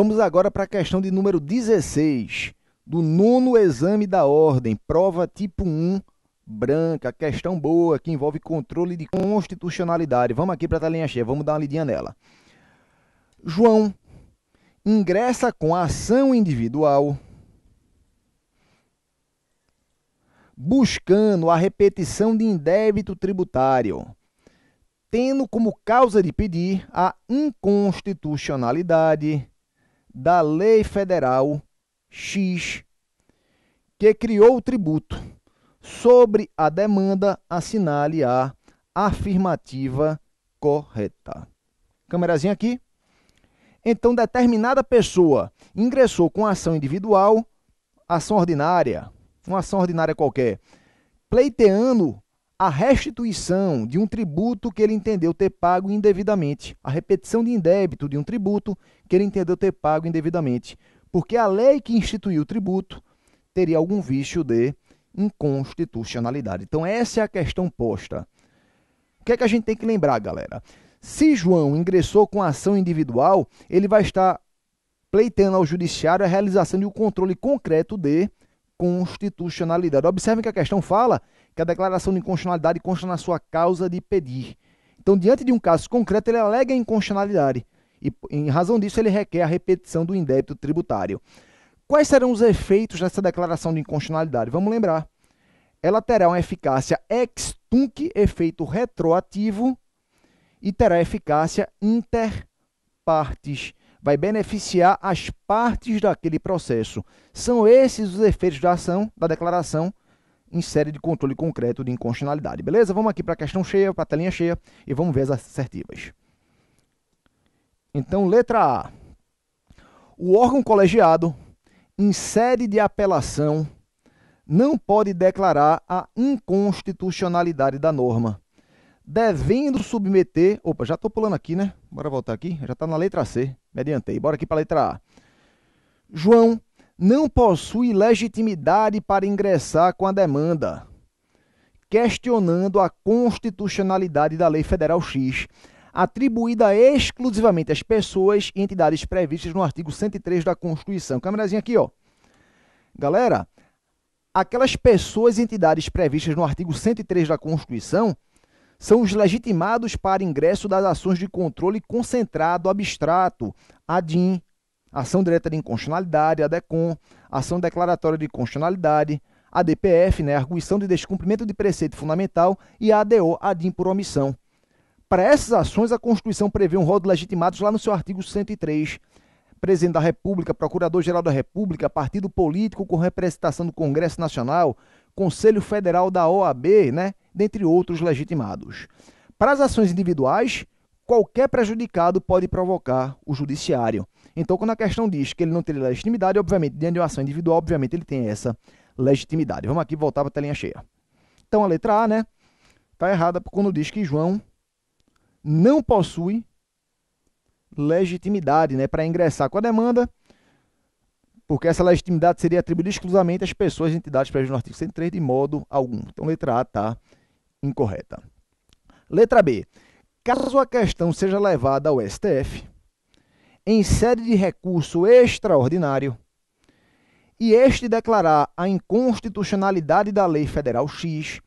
Vamos agora para a questão de número 16, do nono exame da ordem, prova tipo 1, branca, questão boa, que envolve controle de constitucionalidade. Vamos aqui para a telinha cheia, vamos dar uma lidinha nela. João ingressa com ação individual, buscando a repetição de indébito tributário, tendo como causa de pedir a inconstitucionalidade da Lei Federal X, que criou o tributo. Sobre a demanda, assinale a afirmativa correta. Câmerazinha aqui. Então, determinada pessoa ingressou com ação individual, ação ordinária, uma ação ordinária qualquer, pleiteando a restituição de um tributo que ele entendeu ter pago indevidamente, a repetição de indébito de um tributo que ele entendeu ter pago indevidamente, porque a lei que instituiu o tributo teria algum vício de inconstitucionalidade. Então, essa é a questão posta. O que é que a gente tem que lembrar, galera? Se João ingressou com ação individual, ele vai estar pleiteando ao judiciário a realização de um controle concreto de constitucionalidade. Observem que a questão fala que a declaração de inconstitucionalidade consta na sua causa de pedir. Então, diante de um caso concreto, ele alega a inconstitucionalidade e, em razão disso, ele requer a repetição do indébito tributário. Quais serão os efeitos dessa declaração de inconstitucionalidade? Vamos lembrar. Ela terá uma eficácia ex tunc, efeito retroativo, e terá eficácia inter partes. Vai beneficiar as partes daquele processo. São esses os efeitos da ação, da declaração, em série de controle concreto de inconstitucionalidade. Beleza? Vamos aqui para a questão cheia, para a telinha cheia, e vamos ver as assertivas. Então, letra A. O órgão colegiado, em sede de apelação, não pode declarar a inconstitucionalidade da norma, devendo submeter... Opa, já estou pulando aqui, né? Bora voltar aqui. Já está na letra C. Me adiantei. Bora aqui para a letra A. João não possui legitimidade para ingressar com a demanda, questionando a constitucionalidade da Lei Federal X, atribuída exclusivamente às pessoas e entidades previstas no artigo 103 da Constituição. Câmerazinha aqui, ó. Galera, aquelas pessoas e entidades previstas no artigo 103 da Constituição são os legitimados para ingresso das ações de controle concentrado abstrato, ADIM, ação direta de inconstitucionalidade, ADECOM, ação declaratória de constitucionalidade, ADPF, né, arguição de descumprimento de preceito fundamental, e ADO, ADIM por omissão. Para essas ações, a Constituição prevê um rol de legitimados lá no seu artigo 103. Presidente da República, Procurador-Geral da República, partido político com representação do Congresso Nacional, Conselho Federal da OAB, né? Dentre outros legitimados. Para as ações individuais, qualquer prejudicado pode provocar o judiciário. Então, quando a questão diz que ele não teria legitimidade, obviamente, diante de uma ação individual, obviamente, ele tem essa legitimidade. Vamos aqui voltar para a telinha cheia. Então, a letra A, né? Está errada quando diz que João não possui legitimidade, né, para ingressar com a demanda, porque essa legitimidade seria atribuída exclusivamente às pessoas e entidades previstas no artigo 103 de modo algum. Então, letra A está incorreta. Letra B. Caso a questão seja levada ao STF, em sede de recurso extraordinário, e este declarar a inconstitucionalidade da Lei Federal X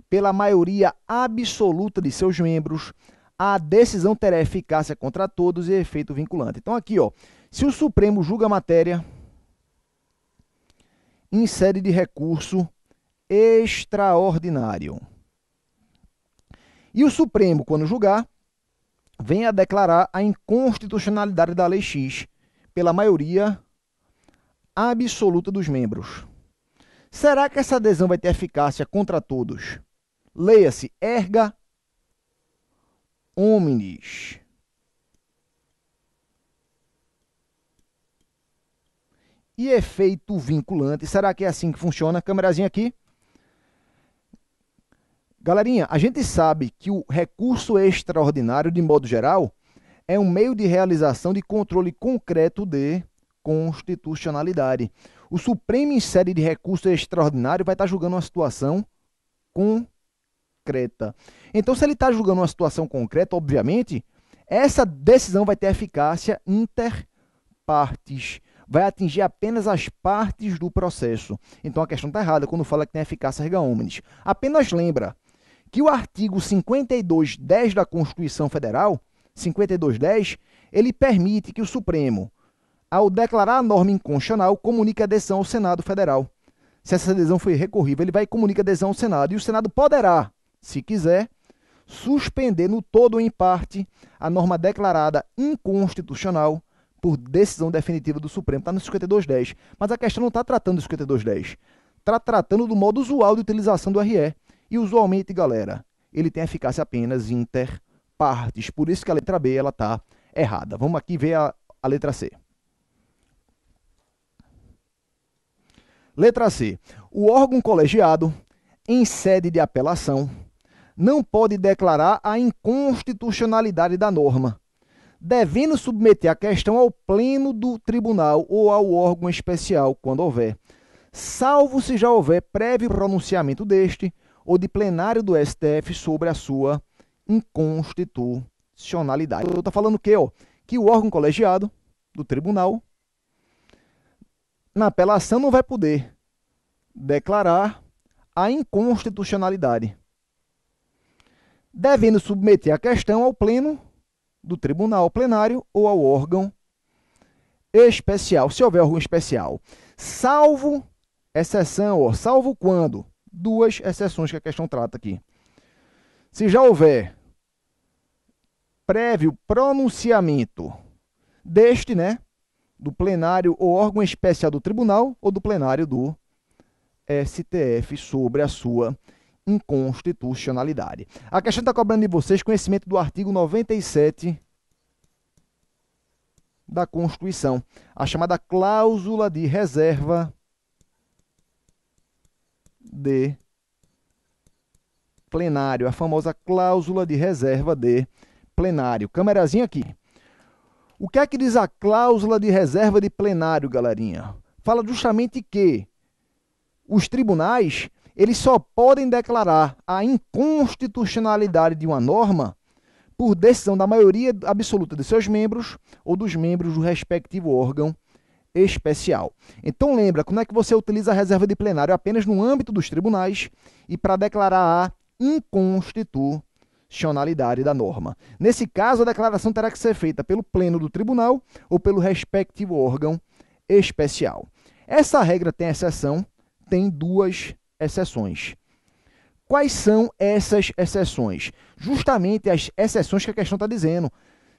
pela maioria absoluta de seus membros, a decisão terá eficácia contra todos e efeito vinculante. Então, aqui, ó, se o Supremo julga a matéria em sede de recurso extraordinário, e o Supremo, quando julgar, vem a declarar a inconstitucionalidade da Lei X pela maioria absoluta dos membros, será que essa adesão vai ter eficácia contra todos? Leia-se erga omnes. E efeito vinculante, será que é assim que funciona? Câmerazinha aqui. Galerinha, a gente sabe que o recurso extraordinário, de modo geral, é um meio de realização de controle concreto de constitucionalidade. O Supremo, em sede de recurso extraordinário, vai estar julgando uma situação concreta. Então, se ele está julgando uma situação concreta, obviamente, essa decisão vai ter eficácia inter partes, vai atingir apenas as partes do processo. Então a questão está errada quando fala que tem eficácia erga omnes. Apenas lembra que o artigo 5210 da Constituição Federal, 5210, ele permite que o Supremo, ao declarar a norma inconstitucional, comunique a decisão ao Senado Federal. Se essa decisão for recorrível, ele vai comunicar a decisão ao Senado. E o Senado poderá, se quiser, suspender no todo ou em parte a norma declarada inconstitucional por decisão definitiva do Supremo. Está no 5210. Mas a questão não está tratando do 5210. Está tratando do modo usual de utilização do RE. E usualmente, galera, ele tem eficácia apenas inter partes. Por isso que a letra B está errada. Vamos aqui ver a letra C. Letra C. O órgão colegiado, em sede de apelação, não pode declarar a inconstitucionalidade da norma, devendo submeter a questão ao pleno do tribunal ou ao órgão especial, quando houver, salvo se já houver prévio pronunciamento deste ou de plenário do STF sobre a sua inconstitucionalidade. Eu estou falando o quê? Que o órgão colegiado do tribunal, na apelação, não vai poder declarar a inconstitucionalidade, devendo submeter a questão ao pleno do tribunal plenário ou ao órgão especial, se houver órgão especial. Salvo exceção, salvo quando? Duas exceções que a questão trata aqui. Se já houver prévio pronunciamento deste, do plenário ou órgão especial do tribunal ou do plenário do STF sobre a sua inconstitucionalidade. A questão está cobrando de vocês conhecimento do artigo 97 da Constituição, a chamada cláusula de reserva de plenário, a famosa cláusula de reserva de plenário. Câmerazinha aqui. O que é que diz a cláusula de reserva de plenário, galerinha? Fala justamente que os tribunais, eles só podem declarar a inconstitucionalidade de uma norma por decisão da maioria absoluta de seus membros ou dos membros do respectivo órgão especial. Então lembra, como é que você utiliza a reserva de plenário? Apenas no âmbito dos tribunais e para declarar a inconstitucionalidade da norma. Nesse caso, a declaração terá que ser feita pelo pleno do tribunal ou pelo respectivo órgão especial. Essa regra tem exceção, tem duas exceções. Quais são essas exceções? Justamente as exceções que a questão está dizendo.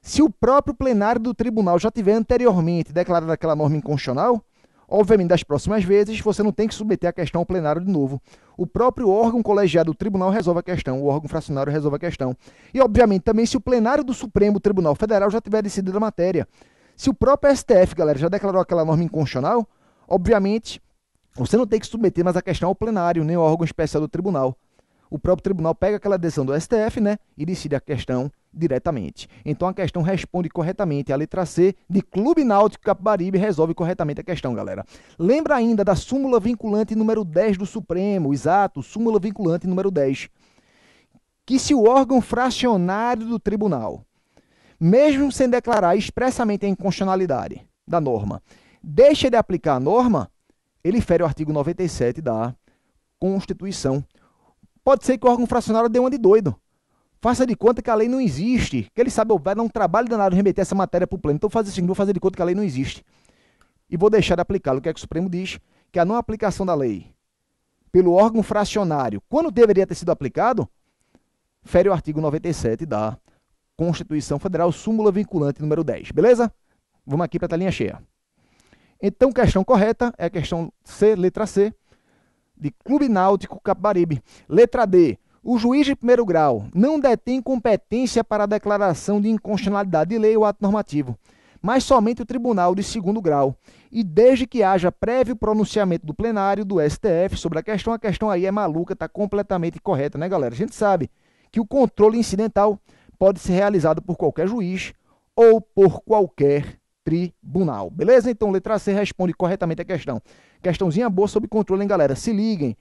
Se o próprio plenário do tribunal já tiver anteriormente declarado aquela norma inconstitucional, obviamente, das próximas vezes, você não tem que submeter a questão ao plenário de novo. O próprio órgão colegiado do tribunal resolve a questão, o órgão fracionário resolve a questão. E, obviamente, também se o plenário do Supremo Tribunal Federal já tiver decidido a matéria. Se o próprio STF, galera, já declarou aquela norma inconstitucional, obviamente, você não tem que submeter mais a questão ao plenário, nem ao órgão especial do tribunal. O próprio tribunal pega aquela decisão do STF, e decide a questão diretamente. Então a questão responde corretamente. A letra C de Clube Náutico Capibaribe resolve corretamente a questão, galera. Lembra ainda da súmula vinculante número 10 do Supremo, exato, súmula vinculante número 10, que se o órgão fracionário do tribunal, mesmo sem declarar expressamente a inconstitucionalidade da norma, deixa de aplicar a norma, ele fere o artigo 97 da Constituição. Pode ser que o órgão fracionário dê uma de doido. Faça de conta que a lei não existe. Que ele sabe, vai dar um trabalho danado remeter essa matéria para o pleno. Então, vou fazer de conta que a lei não existe. E vou deixar de aplicá-lo. O que é que o Supremo diz? Que a não aplicação da lei pelo órgão fracionário, quando deveria ter sido aplicado, fere o artigo 97 da Constituição Federal, súmula vinculante número 10. Beleza? Vamos aqui para a telinha cheia. Então, questão correta é a questão C, letra C, de Clube Náutico Capibaribe. Letra D. O juiz de primeiro grau não detém competência para a declaração de inconstitucionalidade de lei ou ato normativo, mas somente o tribunal de segundo grau. E desde que haja prévio pronunciamento do plenário do STF sobre a questão aí é maluca, está completamente correta, né, galera? A gente sabe que o controle incidental pode ser realizado por qualquer juiz ou por qualquer tribunal. Beleza? Então, letra C responde corretamente a questão. Questãozinha boa sobre controle, hein, galera? Se liguem.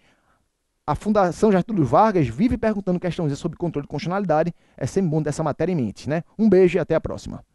A Fundação Getúlio Vargas vive perguntando questões sobre controle de constitucionalidade. É sempre bom ter essa matéria em mente, né? Um beijo e até a próxima.